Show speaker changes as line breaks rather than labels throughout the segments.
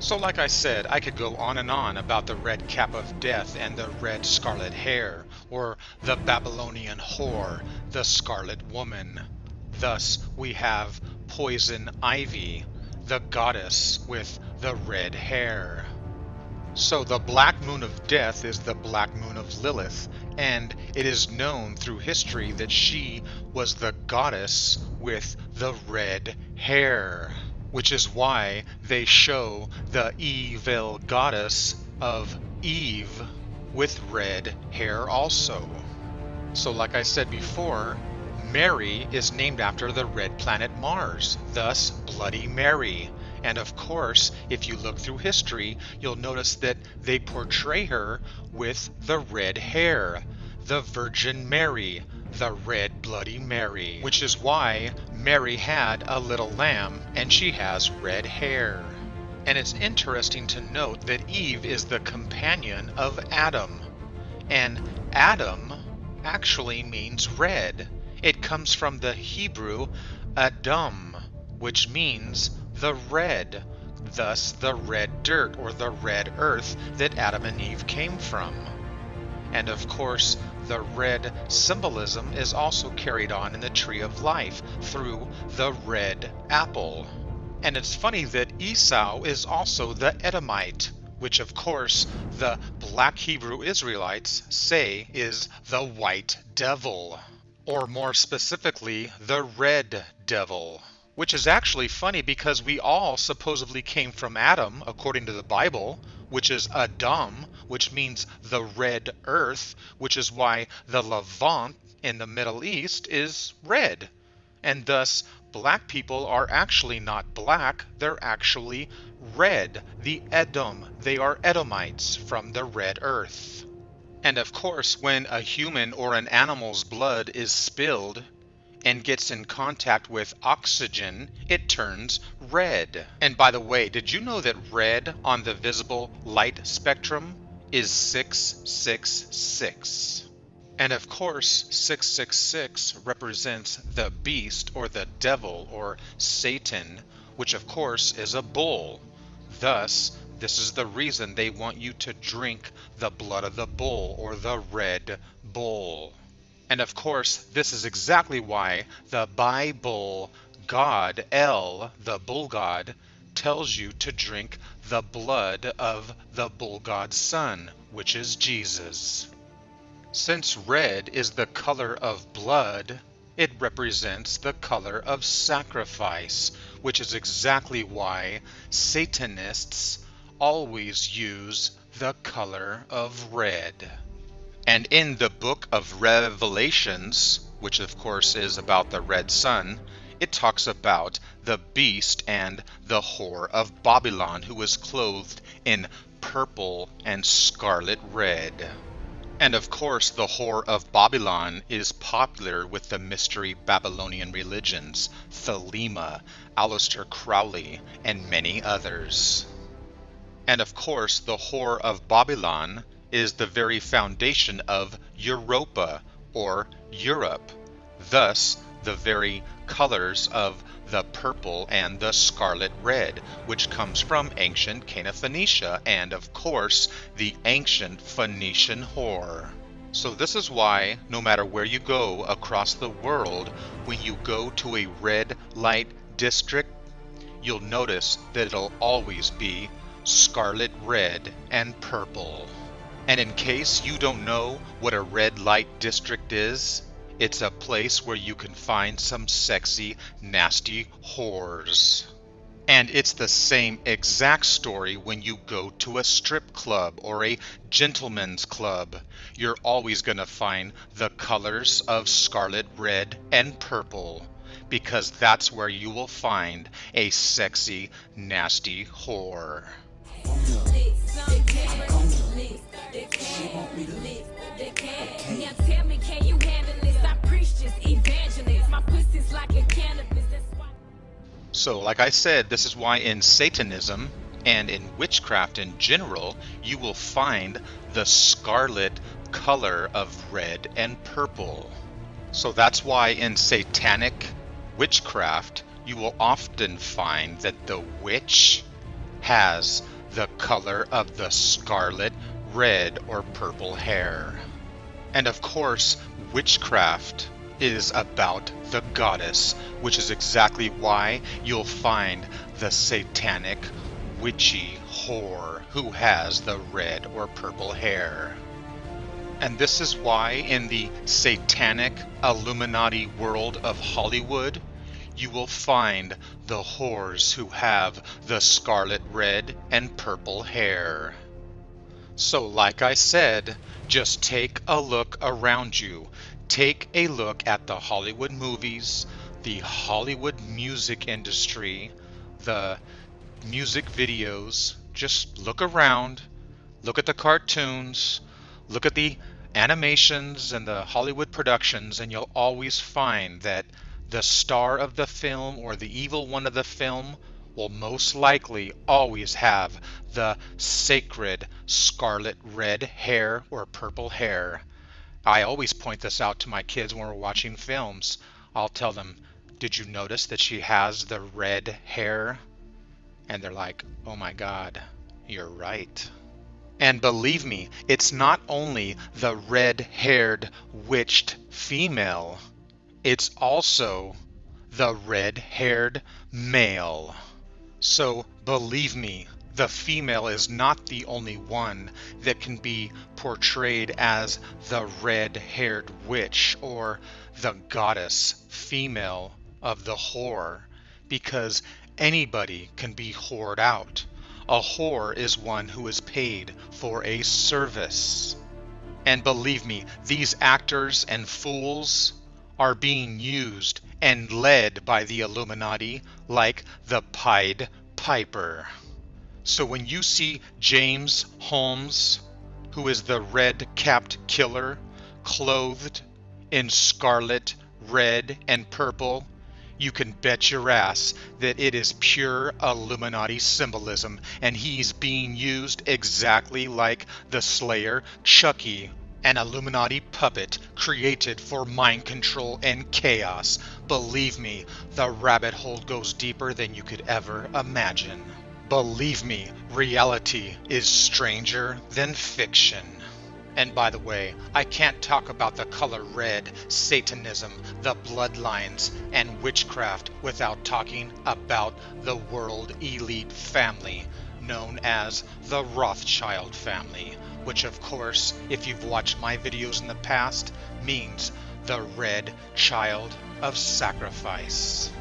So like I said, I could go on and on about the red cap of death and the red scarlet hair, or the Babylonian whore, the scarlet woman. Thus we have poison ivy, the goddess with the red hair. So the black moon of death is the black moon of Lilith, and it is known through history that she was the goddess with the red hair, which is why they show the evil goddess of Eve with red hair also. So like I said before, Mary is named after the red planet Mars, thus Bloody Mary. And of course, if you look through history, you'll notice that they portray her with the red hair, the Virgin Mary, the red Bloody Mary, which is why Mary had a little lamb and she has red hair. And it's interesting to note that Eve is the companion of Adam, and Adam actually means red. It comes from the Hebrew Adam, which means the red, thus the red dirt or the red earth that Adam and Eve came from. And of course, the red symbolism is also carried on in the tree of life through the red apple. And it's funny that Esau is also the Edomite, which of course the black Hebrew Israelites say is the white devil, or more specifically, the red devil. Which is actually funny because we all supposedly came from Adam, according to the Bible, which is Adam, which means the red earth, which is why the Levant in the Middle East is red. And thus, black people are actually not black, they're actually red, the Edom. They are Edomites from the red earth. And of course, when a human or an animal's blood is spilled and gets in contact with oxygen, it turns red. And by the way, did you know that red on the visible light spectrum is 666? And of course, 666 represents the beast or the devil or Satan, which of course is a bull. Thus, this is the reason they want you to drink the blood of the bull or the red bull. And of course, this is exactly why the Bible God, El, the bull god, tells you to drink the blood of the bull god's son, which is Jesus. Since red is the color of blood, it represents the color of sacrifice, which is exactly why Satanists always use the color of red. And in the book of Revelations, which of course is about the red sun, it talks about the beast and the whore of Babylon who is clothed in purple and scarlet red. And of course, the whore of Babylon is popular with the mystery Babylonian religions, Thelema, Aleister Crowley, and many others. And of course, the whore of Babylon is the very foundation of Europa, or Europe. Thus, the very colors of the purple and the scarlet red, which comes from ancient Cana Phoenicia and, of course, the ancient Phoenician whore. So this is why, no matter where you go across the world, when you go to a red light district, you'll notice that it'll always be scarlet red and purple. And in case you don't know what a red light district is, it's a place where you can find some sexy, nasty whores. And it's the same exact story when you go to a strip club or a gentleman's club. You're always going to find the colors of scarlet, red, and purple, because that's where you will find a sexy, nasty whore. So, like I said, this is why in Satanism and in witchcraft in general, you will find the scarlet color of red and purple. So that's why in satanic witchcraft, you will often find that the witch has the color of the scarlet, red, or purple hair. And of course, witchcraft is about the goddess, which is exactly why you'll find the satanic, witchy whore who has the red or purple hair. And this is why in the satanic Illuminati world of Hollywood, you will find the whores who have the scarlet, red, and purple hair. So like I said, just take a look around you. Take a look at the Hollywood movies, the Hollywood music industry, the music videos. Just look around, look at the cartoons, look at the animations and the Hollywood productions, and you'll always find that the star of the film or the evil one of the film will most likely always have the sacred scarlet red hair or purple hair. I always point this out to my kids when we're watching films. I'll tell them, did you notice that she has the red hair? And they're like, oh my God, you're right. And believe me, it's not only the red-haired witched female, it's also the red-haired male. So believe me, the female is not the only one that can be portrayed as the red-haired witch or the goddess female of the whore, because anybody can be whored out. A whore is one who is paid for a service. And believe me, these actors and fools are being used and led by the Illuminati like the Pied Piper. So when you see James Holmes, who is the red-capped killer, clothed in scarlet, red, and purple, you can bet your ass that it is pure Illuminati symbolism, and he's being used exactly like the Slayer Chucky, an Illuminati puppet created for mind control and chaos. Believe me, the rabbit hole goes deeper than you could ever imagine. Believe me, reality is stranger than fiction. And by the way, I can't talk about the color red, Satanism, the bloodlines, and witchcraft without talking about the world elite family known as the Rothschild family, which of course, if you've watched my videos in the past, means the red child of sacrifice.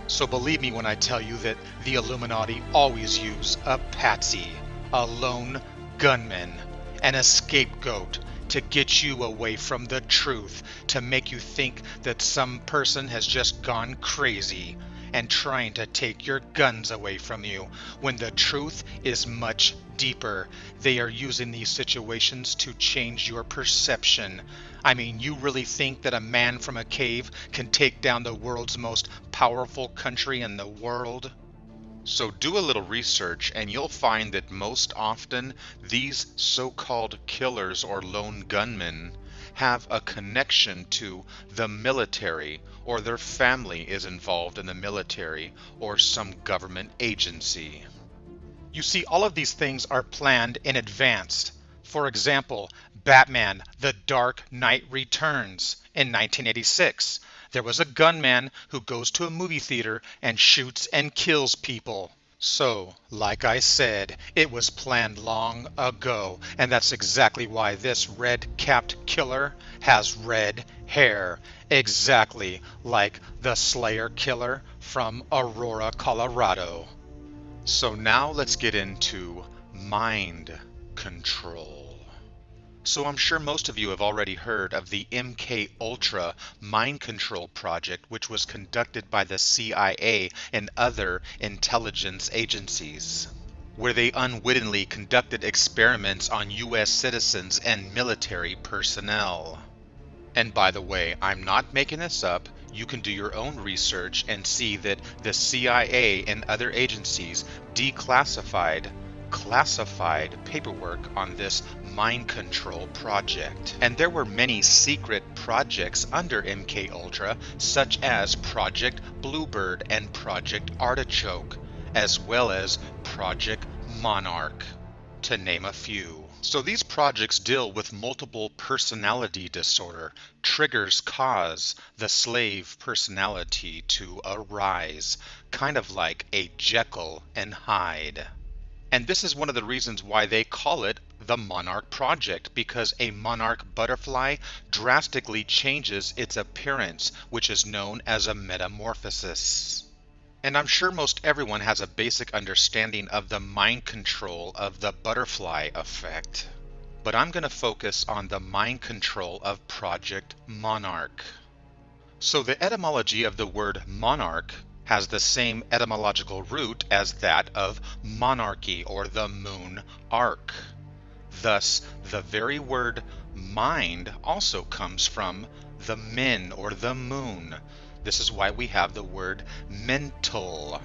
So believe me when I tell you that the Illuminati always use a patsy, a lone gunman, and a scapegoat to get you away from the truth, to make you think that some person has just gone crazy and trying to take your guns away from you, when the truth is much deeper. They are using these situations to change your perception. I mean, you really think that a man from a cave can take down the world's most powerful country in the world? So do a little research and you'll find that most often these so-called killers or lone gunmen have a connection to the military, or their family is involved in the military or some government agency. You see, all of these things are planned in advance. For example, Batman: The Dark Knight Returns in 1986. There was a gunman who goes to a movie theater and shoots and kills people. So, like I said, it was planned long ago, and that's exactly why this red-capped killer has red hair, exactly like the Slayer killer from Aurora, Colorado. So now let's get into mind control. So I'm sure most of you have already heard of the MK Ultra mind control project, which was conducted by the CIA and other intelligence agencies, where they unwittingly conducted experiments on US citizens and military personnel. And by the way, I'm not making this up. You can do your own research and see that the CIA and other agencies declassified classified paperwork on this mind control project. And there were many secret projects under MK Ultra, such as Project Bluebird and Project Artichoke, as well as Project Monarch, to name a few. So these projects deal with multiple personality disorder. Triggers cause the slave personality to arise, kind of like a Jekyll and Hyde. And this is one of the reasons why they call it the Monarch Project, because a monarch butterfly drastically changes its appearance, which is known as a metamorphosis. And I'm sure most everyone has a basic understanding of the mind control of the butterfly effect. But I'm going to focus on the mind control of Project Monarch. So the etymology of the word monarch has the same etymological root as that of monarchy or the moon arc. Thus, the very word mind also comes from the min or the moon. This is why we have the word mental.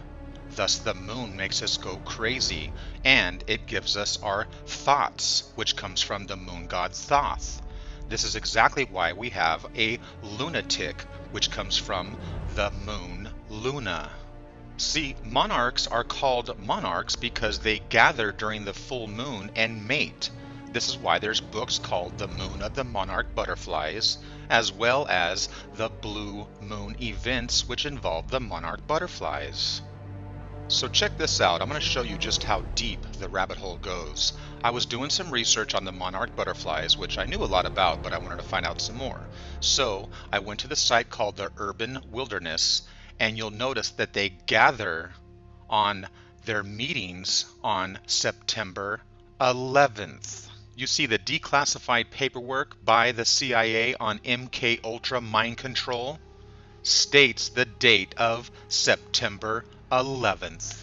Thus, the moon makes us go crazy, and it gives us our thoughts, which comes from the moon god Thoth. This is exactly why we have a lunatic, which comes from the moon Luna. See, monarchs are called monarchs because they gather during the full moon and mate. This is why there's books called The Moon of the Monarch Butterflies, as well as the Blue Moon events, which involve the monarch butterflies. So check this out. I'm going to show you just how deep the rabbit hole goes. I was doing some research on the monarch butterflies, which I knew a lot about, but I wanted to find out some more. So I went to the site called the Urban Wilderness, and you'll notice that they gather on their meetings on September 11th. You see the declassified paperwork by the CIA on MK Ultra mind control states the date of September 11th.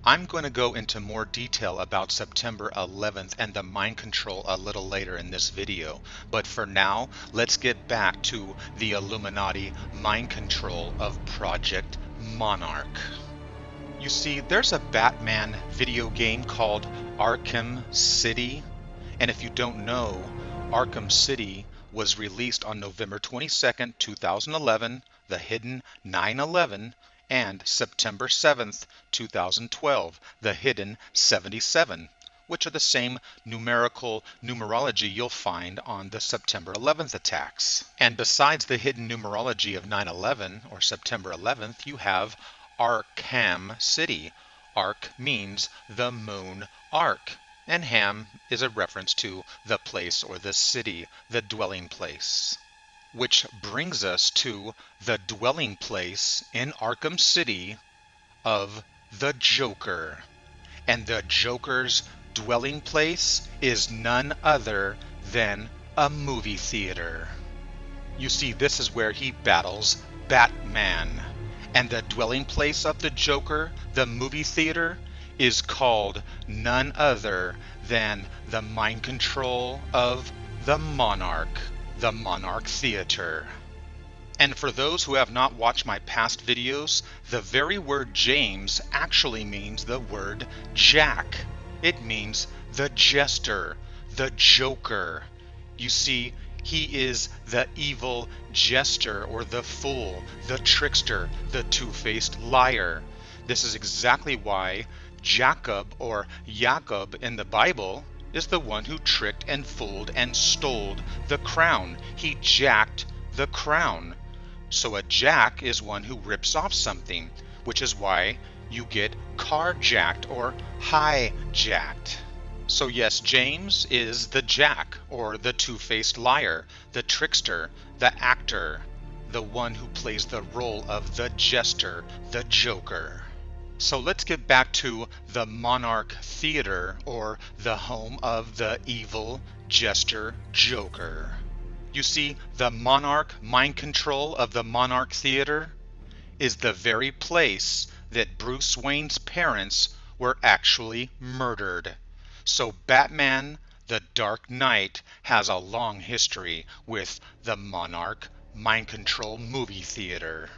I'm going to go into more detail about September 11th and the mind control a little later in this video, but for now, let's get back to the Illuminati mind control of Project Monarch. You see, there's a Batman video game called Arkham City, and if you don't know, Arkham City was released on November 22nd, 2011, the hidden 9/11, and September 7th, 2012, the hidden 77, which are the same numerology you'll find on the September 11th attacks. And besides the hidden numerology of 9/11 or September 11th, you have Arkham City. Ark means the moon arc, and Ham is a reference to the place or the city, the dwelling place. Which brings us to the dwelling place in Arkham City of the Joker. And the Joker's dwelling place is none other than a movie theater. You see, this is where he battles Batman. And the dwelling place of the Joker, the movie theater, is called none other than the mind control of the Monarch Theater. And for those who have not watched my past videos, the very word James actually means the word Jack. It means the jester, the joker. You see, he is the evil jester or the fool, the trickster, the two-faced liar. This is exactly why Jacob or Jacob in the Bible is the one who tricked and fooled and stole the crown. He jacked the crown. So a jack is one who rips off something, which is why you get carjacked or hijacked. So yes, James is the jack or the two-faced liar, the trickster, the actor, the one who plays the role of the jester, the joker. So let's get back to the Monarch Theater, or the home of the evil jester Joker. You see, the Monarch mind control of the Monarch Theater is the very place that Bruce Wayne's parents were actually murdered. So Batman, the Dark Knight, has a long history with the Monarch mind control movie theater.